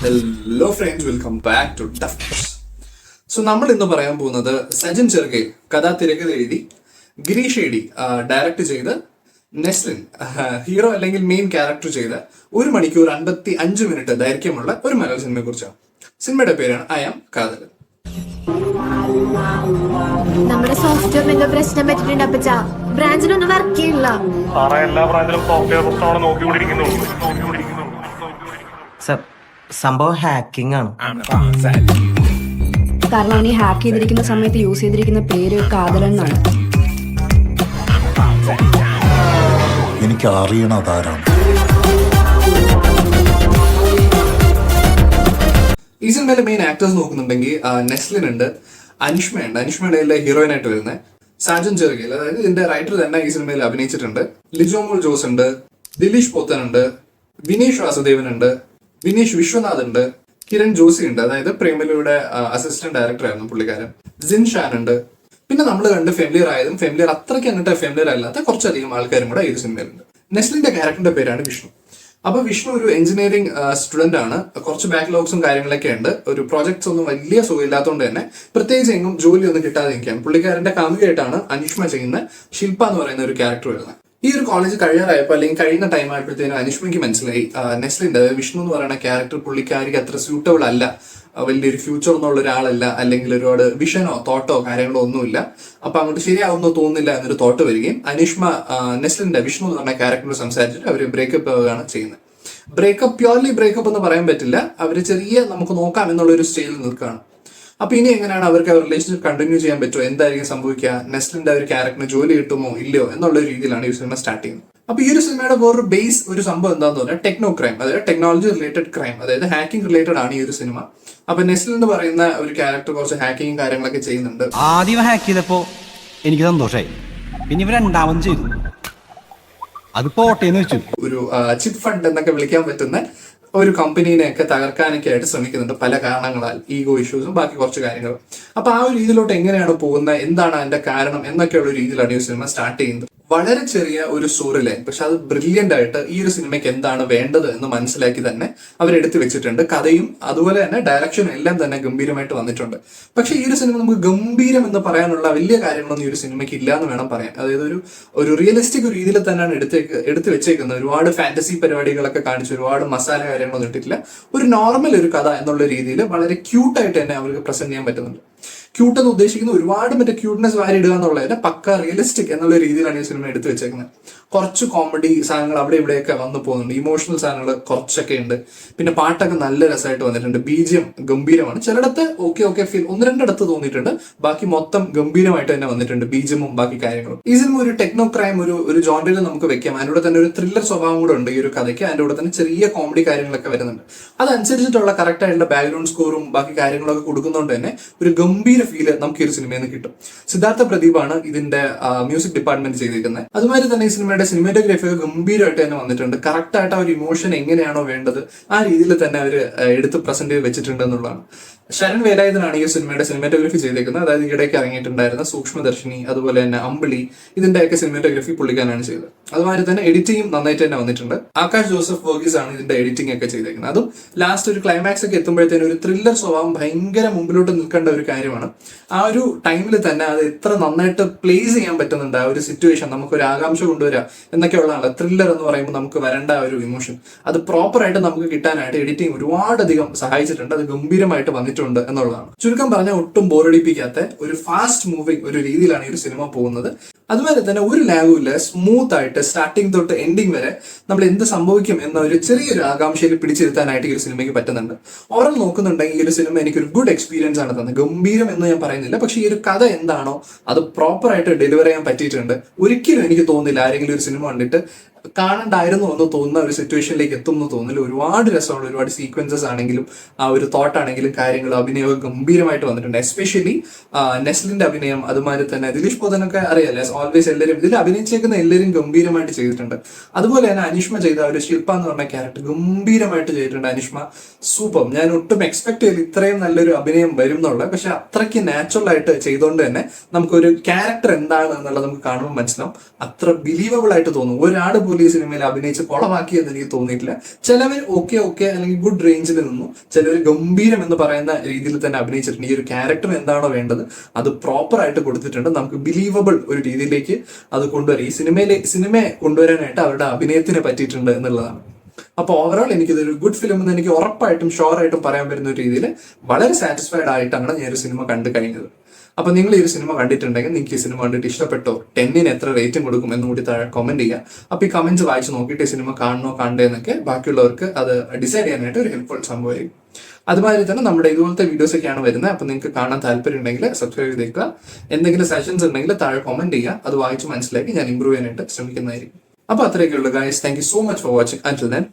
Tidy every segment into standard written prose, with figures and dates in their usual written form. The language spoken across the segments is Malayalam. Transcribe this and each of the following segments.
Hello friends, welcome back to tough. So നമ്മൾ ഇന്ന് പറയാൻ പോകുന്നത് സജിൻ ചെറുകയിൽ കഥാ തിരക്കഥ എഴുതി ഗിരീഷ് ഏടി ഡയറക്ട് ചെയ്ത് നെസ്ലിൻ ഹീറോ അല്ലെങ്കിൽ മെയിൻ ക്യാരക്ടർ ചെയ്ത 1 മണിക്കൂർ 55 മിനിറ്റ് ദൈർഘ്യമുള്ള ഒരു മലയാള സിനിമയെ കുറിച്ചാണ്. സിനിമയുടെ പേരാണ് ഐ ആം കാതൽ. നമ്മുടെ സോഫ്റ്റ്വെയറിന്റെ പ്രശ്നം പറ്റിയിട്ടുണ്ട് അപ്പച്ചാ. ബ്രാഞ്ചിലൊന്നും വർക്ക് ചെയ്യില്ല. എല്ലാ ബ്രാഞ്ചിലും സോഫ്റ്റ്വെയർ പ്രശ്നമാണ് നോക്കിക്കൊണ്ടിരിക്കുന്നുള്ളൂ. സംഭവം ഹാക്കിംഗ് ആണ്. കാരണം അവൻ ഈ ഹാക്ക് ചെയ്തിരിക്കുന്ന സമയത്ത് യൂസ് ചെയ്തിരിക്കുന്ന പേര് കാതലെന്നാണ്. എനിക്ക് അറിയണതാരാണ്. ഈ സിനിമയിലെ മെയിൻ ആക്ടേഴ്സ് നോക്കുന്നുണ്ടെങ്കിൽ നെസ്ലിൻ ഉണ്ട്, അനിഷ്മയുണ്ട്. അനിഷ്മയുടെ ഹീറോയിൻ ആയിട്ട് വരുന്നത് സാജൻ ചെറുകയിൽ, അതായത് ഇതിന്റെ റൈറ്റർ തന്നെ ഈ സിനിമയിൽ അഭിനയിച്ചിട്ടുണ്ട്. ലിജോമോൾ ജോസ് ഉണ്ട്, ദിലീഷ് പോത്തൻ ഉണ്ട്, വിനീഷ് വാസുദേവൻ ഉണ്ട്, വിനീഷ് വിശ്വനാഥ് ഉണ്ട്, കിരൺ ജോഷി ഉണ്ട്, അതായത് പ്രേമലയുടെ അസിസ്റ്റന്റ് ഡയറക്ടർ ആയിരുന്നു പുള്ളിക്കാരൻ. സിൻ ഷാൻ ഉണ്ട്. പിന്നെ നമ്മൾ കണ്ട് ഫെമിലിയർ ആയതും ഫെമിലിയർ അത്രയ്ക്ക് അങ്ങോട്ട് ഫെമിലിയർ അല്ലാത്ത കുറച്ചധികം ആൾക്കാരും കൂടെ ഈ സിനിമയിലുണ്ട്. നെസ്ലിന്റെ ക്യാരക്ടറിന്റെ പേരാണ് വിഷ്ണു. അപ്പൊ വിഷ്ണു ഒരു എഞ്ചിനീയറിംഗ് സ്റ്റുഡന്റ് ആണ്. കുറച്ച് ബാക്ക്ലോഗ്സും കാര്യങ്ങളൊക്കെ ഉണ്ട്. ഒരു പ്രോജക്ട്സ് ഒന്നും വലിയ സുഖമില്ലാത്തതുകൊണ്ട് തന്നെ പ്രത്യേകിച്ച് എങ്ങും ജോലി ഒന്നും കിട്ടാതെ ഇരിക്കുകയാണ്. പുള്ളിക്കാരന്റെ കാമുകയായിട്ടാണ് അനിഷ്മ ചെയ്യുന്ന ശില്പ എന്ന് പറയുന്ന ഒരു ക്യാരക്ടർ വരുന്നത്. ഈ ഒരു കോളേജ് കഴിയാറായപ്പോൾ അല്ലെങ്കിൽ കഴിയുന്ന ടൈം ആയപ്പോഴത്തേനും അനിഷ്മയ്ക്ക് മനസ്സിലായി നെസ്ലിന്റെ വിഷ്ണു എന്ന് പറയുന്ന ക്യാരക്ടർ പുള്ളിക്കാരിക്ക് അത്ര സ്യൂട്ടബിൾ അല്ല, വലിയൊരു ഫ്യൂച്ചർ എന്നുള്ള ഒരാളല്ല, അല്ലെങ്കിൽ ഒരുപാട് വിഷനോ തോട്ടോ കാര്യങ്ങളോ ഒന്നുമില്ല. അപ്പൊ അങ്ങോട്ട് ശരിയാവുന്നോ തോന്നുന്നില്ല എന്നൊരു തോട്ട് വരികയും അനിഷ്മ നെസ്ലിന്റെ വിഷ്ണു എന്ന് പറഞ്ഞ ക്യാരക്ടർ സംസാരിച്ചിട്ട് അവർ ബ്രേക്കപ്പ് ആവുകയാണ് ചെയ്യുന്നത്. ബ്രേക്കപ്പ് പ്യോർലി ബ്രേക്കപ്പ് എന്ന് പറയാൻ പറ്റില്ല, അവര് ചെറിയ നമുക്ക് നോക്കാം എന്നുള്ള ഒരു സ്റ്റേജിൽ നിൽക്കുകയാണ്. അപ്പൊ ഇനി എങ്ങനെയാണ് അവർക്ക് റിലേഷൻഷിപ്പ് കണ്ടിന്യൂ ചെയ്യാൻ പറ്റുമോ, എന്തായിരിക്കും സംഭവിക്കുക, നെസ്ലിന്റെ ഒരു ക്യാരക്ടറിന് ജോലി കിട്ടുമോ ഇല്ലയോ എന്നുള്ള രീതിയിലാണ് ഈ സിനിമ സ്റ്റാർട്ട് ചെയ്യുന്നത്. അപ്പൊ ഈ ഒരു സിനിമയുടെ വേറൊരു ബേസ് ഒരു സംഭവം എന്താണെന്ന് പറഞ്ഞാൽ ടെക്നോ ക്രൈം, അതായത് ടെക്നോളജി റിലേറ്റഡ് ക്രൈം, അതായത് ഹാക്കിംഗ് റിലേറ്റഡ് ആണ് ഈ ഒരു സിനിമ. അപ്പൊ നെസ്ലിൻ എന്ന് പറയുന്ന ഒരു ക്യാരക്ടർ കുറച്ച് ഹാക്കിംഗ് കാര്യങ്ങളൊക്കെ ചെയ്യുന്നുണ്ട്. ആദ്യം ഹാക്ക് ചെയ്തപ്പോ എനിക്ക് സന്തോഷമായി, പിന്നെ ഇവർ രണ്ടാമത് ചെയ്തു, അത് പോട്ടേന്ന് വെച്ചു. ഒരു ചിറ്റ് ഫണ്ട് എന്നൊക്കെ വിളിക്കാൻ പറ്റുന്ന ഒരു കമ്പനീനെയൊക്കെ തകർക്കാനൊക്കെ ആയിട്ട് ശ്രമിക്കുന്നുണ്ട് പല കാരണങ്ങളാൽ, ഈഗോ ഇഷ്യൂസും ബാക്കി കുറച്ച് കാര്യങ്ങളും. അപ്പൊ ആ ഒരു രീതിയിലോട്ട് എങ്ങനെയാണ് പോകുന്നത്, എന്താണ് അതിന്റെ കാരണം എന്നൊക്കെയുള്ള രീതിയിലാണ് ഈ സിനിമ സ്റ്റാർട്ട് ചെയ്യുന്നത്. വളരെ ചെറിയ ഒരു സ്റ്റോറി ലൈൻ, പക്ഷെ അത് ബ്രില്യന്റ് ആയിട്ട് ഈ ഒരു സിനിമയ്ക്ക് എന്താണ് വേണ്ടത് എന്ന് മനസ്സിലാക്കി തന്നെ അവരെടുത്ത് വെച്ചിട്ടുണ്ട്. കഥയും അതുപോലെ തന്നെ ഡയറക്ഷനും എല്ലാം തന്നെ ഗംഭീരമായിട്ട് വന്നിട്ടുണ്ട്. പക്ഷെ ഈ ഒരു സിനിമ നമുക്ക് ഗംഭീരം എന്ന് പറയാനുള്ള വലിയ കാര്യങ്ങളൊന്നും ഈ ഒരു സിനിമയ്ക്ക് ഇല്ല എന്ന് വേണം പറയാൻ. അതായത് ഒരു റിയലിസ്റ്റിക് രീതിയിൽ തന്നെയാണ് എടുത്ത് വെച്ചേക്കുന്നത്. ഒരുപാട് ഫാന്റസി പരിപാടികളൊക്കെ കാണിച്ച് ഒരുപാട് മസാല കാര്യങ്ങളൊന്നും ഇട്ടിട്ടില്ല. ഒരു നോർമൽ ഒരു കഥ എന്നുള്ള രീതിയിൽ വളരെ ക്യൂട്ടായിട്ട് തന്നെ അവർക്ക് പ്രസന്റ് ചെയ്യാൻ പറ്റുന്നുണ്ട്. ക്യൂട്ട് എന്ന് ഉദ്ദേശിക്കുന്ന ഒരുപാട് മറ്റേ ക്യൂട്ട്നെസ് വാരി ഇടുക എന്നുള്ളതിന് പക്ക റിയലിസ്റ്റിക് എന്നുള്ള രീതിയിലാണ് ഈ സിനിമ എടുത്തു വെച്ചേക്കുന്നത്. കുറച്ച് കോമഡി സാധനങ്ങൾ അവിടെ ഇവിടെയൊക്കെ വന്നു പോകുന്നുണ്ട്, ഇമോഷണൽ സാധനങ്ങൾ കുറച്ചൊക്കെ ഉണ്ട്. പിന്നെ പാട്ടൊക്കെ നല്ല രസമായിട്ട് വന്നിട്ടുണ്ട്, ബിജിഎം ഗംഭീരമാണ്. ചിലയിടത്ത് ഓക്കെ ഫീൽ 1-2 തോന്നിയിട്ടുണ്ട്, ബാക്കി മൊത്തം ഗംഭീരമായിട്ട് തന്നെ വന്നിട്ടുണ്ട്, ബിജിഎമ്മും ബാക്കി കാര്യങ്ങളും. ഈ സിനിമ ഒരു ടെക്നോ ക്രൈം ഒരു ജോണ്ടറിൽ നമുക്ക് വെക്കാം. അതിൻ്റെ തന്നെ ഒരു ത്രില്ലർ സ്വഭാവം കൂടെ ഉണ്ട് ഈ ഒരു കഥയ്ക്ക്. അതിൻ്റെ കൂടെ തന്നെ ചെറിയ കോമഡി കാര്യങ്ങളൊക്കെ വരുന്നുണ്ട്. അതനുസരിച്ചിട്ടുള്ള കറക്റ്റ് ആയിട്ടുള്ള ബാക്ക്ഗ്രൗണ്ട് സ്കോറും ബാക്കി കാര്യങ്ങളൊക്കെ കൊടുക്കുന്നതുകൊണ്ട് തന്നെ ഒരു ഗംഭീര ഫീല് നമുക്ക് ഈ ഒരു സിനിമയിൽ നിന്ന് കിട്ടും. സിദ്ധാർത്ഥ പ്രദീപാണ് ഇതിന്റെ മ്യൂസിക് ഡിപ്പാർട്ട്മെന്റ് ചെയ്തിരിക്കുന്നത്. അതുമാതിരി തന്നെ ഈ സിനിമയുടെ സിനിമാറ്റോഗ്രാഫി ഒക്കെ ഗംഭീരമായിട്ട് തന്നെ വന്നിട്ടുണ്ട്. കറക്റ്റ് ആയിട്ട് ആ ഒരു ഇമോഷൻ എങ്ങനെയാണോ വേണ്ടത് ആ രീതിയിൽ തന്നെ അവർ എടുത്ത് പ്രസന്റ് ചെയ്ത് വെച്ചിട്ടുണ്ട് എന്നുള്ളതാണ്. ശരൺ വേലായുധനാണ് ഈ സിനിമയുടെ സിനിമാറ്റോഗ്രാഫി ചെയ്തേക്കുന്നത്. അതായത് ഇടയ്ക്ക് ഇറങ്ങിയിട്ടുണ്ടായിരുന്ന സൂക്ഷ്മദർശിനി അതുപോലെ തന്നെ അമ്പിളി ഇതിന്റെയൊക്കെ സിനിമാറ്റോഗ്രാഫി പുള്ളിക്കാനാണ് ചെയ്തത്. അതുമാതിരി തന്നെ എഡിറ്റിംഗും നന്നായിട്ട് തന്നെ വന്നിട്ടുണ്ട്. ആകാശ് ജോസഫ് വർഗീസ് ആണ് ഇതിന്റെ എഡിറ്റിംഗ് ഒക്കെ ചെയ്തേക്കുന്നത്. അതും ലാസ്റ്റ് ഒരു ക്ലൈമാക്സ് ഒക്കെ എത്തുമ്പോഴത്തേനും ഒരു ത്രില്ലർ സ്വഭാവം ഭയങ്കര മുമ്പിലോട്ട് നിൽക്കേണ്ട ഒരു കാര്യമാണ്. ആ ഒരു ടൈമിൽ തന്നെ അത് എത്ര നന്നായിട്ട് പ്ലേസ് ചെയ്യാൻ പറ്റുന്നുണ്ട്. ആ ഒരു സിറ്റുവേഷൻ നമുക്കൊരു ആകാംക്ഷ കൊണ്ടുവരാം എന്നൊക്കെയുള്ളതാണ് ത്രില്ലർ എന്ന് പറയുമ്പോൾ നമുക്ക് വരേണ്ട ഒരു ഇമോഷൻ. അത് പ്രോപ്പറായിട്ട് നമുക്ക് കിട്ടാനായിട്ട് എഡിറ്റിംഗ് ഒരുപാടധികം സഹായിച്ചിട്ടുണ്ട്. അത് ഗംഭീരമായിട്ട് വന്നിട്ടുണ്ട് എന്നുള്ളതാണ്. ചുരുക്കം പറഞ്ഞാൽ ഒട്ടും ബോറടിപ്പിക്കാത്ത ഒരു ഫാസ്റ്റ് മൂവിങ് ഒരു രീതിയിലാണ് ഈ ഒരു സിനിമ പോകുന്നത്. അതുപോലെ തന്നെ ഒരു ലാഗും ഇല്ല, സ്മൂത്ത് ആയിട്ട് സ്റ്റാർട്ടിങ് തൊട്ട് എൻഡിങ് വരെ നമ്മൾ എന്ത് സംഭവിക്കും എന്ന ഒരു ചെറിയൊരു ആകാംക്ഷയിൽ പിടിച്ചിരുത്താനായിട്ട് ഈ ഒരു സിനിമയ്ക്ക് പറ്റുന്നുണ്ട്. ഓവറോൾ നോക്കുന്നുണ്ടെങ്കിൽ ഈ ഒരു സിനിമ എനിക്കൊരു ഗുഡ് എക്സ്പീരിയൻസ് ആണ് തന്നത്. ഗംഭീരം എന്ന് ഞാൻ പറയുന്നില്ല, പക്ഷെ ഈ ഒരു കഥ എന്താണോ അത് പ്രോപ്പറായിട്ട് ഡെലിവർ ചെയ്യാൻ പറ്റിയിട്ടുണ്ട്. ഒരിക്കലും എനിക്ക് തോന്നുന്നില്ല ആരെങ്കിലും ഒരു സിനിമ കണ്ടിട്ട് കാണണ്ടായിരുന്നു എന്ന് തോന്നുന്ന ഒരു സിറ്റുവേഷനിലേക്ക് എത്തും എന്ന് തോന്നില്ല. ഒരുപാട് രസമുള്ള ഒരുപാട് സീക്വൻസസ് ആണെങ്കിലും ആ ഒരു തോട്ട് ആണെങ്കിലും കാര്യങ്ങളും അഭിനയമൊക്കെ ഗംഭീരമായിട്ട് വന്നിട്ടുണ്ട്. എസ്പെഷ്യലി നെസ്ലിന്റെ അഭിനയം, അതുമാതിരി തന്നെ ദിലീഷ് പോതനൊക്കെ അറിയാലേ, ഓൾവേസ് എല്ലാവരും ഇതിൽ അഭിനയിച്ചേക്കുന്ന എല്ലാവരും ഗംഭീരമായിട്ട് ചെയ്തിട്ടുണ്ട്. അതുപോലെ തന്നെ അനിഷ്മ ചെയ്ത ഒരു ശില്പ എന്ന് പറഞ്ഞ ക്യാരക്ടർ ഗംഭീരമായിട്ട് ചെയ്തിട്ടുണ്ട്. അനിഷ്മ സൂപ്പർ. ഞാൻ ഒട്ടും എക്സ്പെക്ട് ചെയ്ത് ഇത്രയും നല്ലൊരു അഭിനയം വരും എന്നുള്ള, പക്ഷെ അത്രയ്ക്ക് നാച്ചുറൽ ആയിട്ട് ചെയ്തുകൊണ്ട് തന്നെ നമുക്കൊരു ക്യാരക്ടർ എന്താണ് എന്നുള്ളത് നമുക്ക് കാണുമ്പോൾ മനസ്സിലാവും. അത്ര ബിലീവബിൾ ആയിട്ട് തോന്നും. ഒരാൾ പോലും ഈ സിനിമയിൽ അഭിനയിച്ച് കുളമാക്കിയെന്ന് എനിക്ക് തോന്നിയിട്ടില്ല. ചിലവർ ഓക്കെ അല്ലെങ്കിൽ ഗുഡ് റേഞ്ചിൽ നിന്നു, ചിലവർ ഗംഭീരം എന്ന് പറയുന്ന രീതിയിൽ തന്നെ അഭിനയിച്ചിട്ടുണ്ട്. ഈ ഒരു ക്യാരക്ടർ എന്താണോ വേണ്ടത് അത് പ്രോപ്പർ ആയിട്ട് കൊടുത്തിട്ടുണ്ട്. നമുക്ക് ബിലീവബിൾ ഒരു രീതിയിലേക്ക് അത് കൊണ്ടുവരാം. ഈ സിനിമയെ കൊണ്ടുവരാനായിട്ട് അവരുടെ അഭിനയത്തിന് പറ്റിയിട്ടുണ്ട് എന്നുള്ളതാണ്. അപ്പോൾ ഓവറോൾ എനിക്കിതൊരു ഗുഡ് ഫിലിം എന്ന് എനിക്ക് ഉറപ്പായിട്ടും ഷുവറായിട്ടും പറയാൻ പറ്റുന്ന ഒരു രീതിയിൽ വളരെ സാറ്റിസ്ഫൈഡ് ആയിട്ടാണ് ഞാൻ ഒരു സിനിമ കണ്ടു കഴിഞ്ഞത്. അപ്പൊ നിങ്ങൾ ഈ ഒരു സിനിമ കണ്ടിട്ടുണ്ടെങ്കിൽ നിങ്ങൾക്ക് ഈ സിനിമ കണ്ടിട്ട് ഇഷ്ടപ്പെട്ടോ, 10ന് എത്ര റേറ്റിംഗ് കൊടുക്കും എന്ന് കൂടി താഴെ കമന്റ് ചെയ്യുക. അപ്പൊ ഈ കമന്റ്സ് വായിച്ച് നോക്കിയിട്ട് ഈ സിനിമ കാണണോ കണ്ടേ എന്നൊക്കെ ബാക്കിയുള്ളവർക്ക് അത് ഡിസൈഡ് ചെയ്യാനായിട്ട് ഒരു ഹെൽപ്ഫുൾ സംഭവമായിരിക്കും. അതുമാതിരി തന്നെ നമ്മുടെ ഇതുപോലത്തെ വീഡിയോസ് ഒക്കെയാണ് വരുന്നത്. അപ്പൊ നിങ്ങൾക്ക് കാണാൻ താല്പര്യം ഉണ്ടെങ്കിൽ സബ്സ്ക്രൈബ് ചെയ്തേക്കുക. എന്തെങ്കിലും സെഷൻസ് ഉണ്ടെങ്കിൽ താഴെ കമന്റ് ചെയ്യുക. അത് വായിച്ച് മനസ്സിലാക്കി ഞാൻ ഇമ്പ്രൂവ് ചെയ്യാനായിട്ട് ശ്രമിക്കുന്നതായിരിക്കും. അപ്പൊ അത്രയൊക്കെ ഉള്ളൂ guys. Thank you so much for watching. Until then,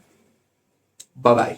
by.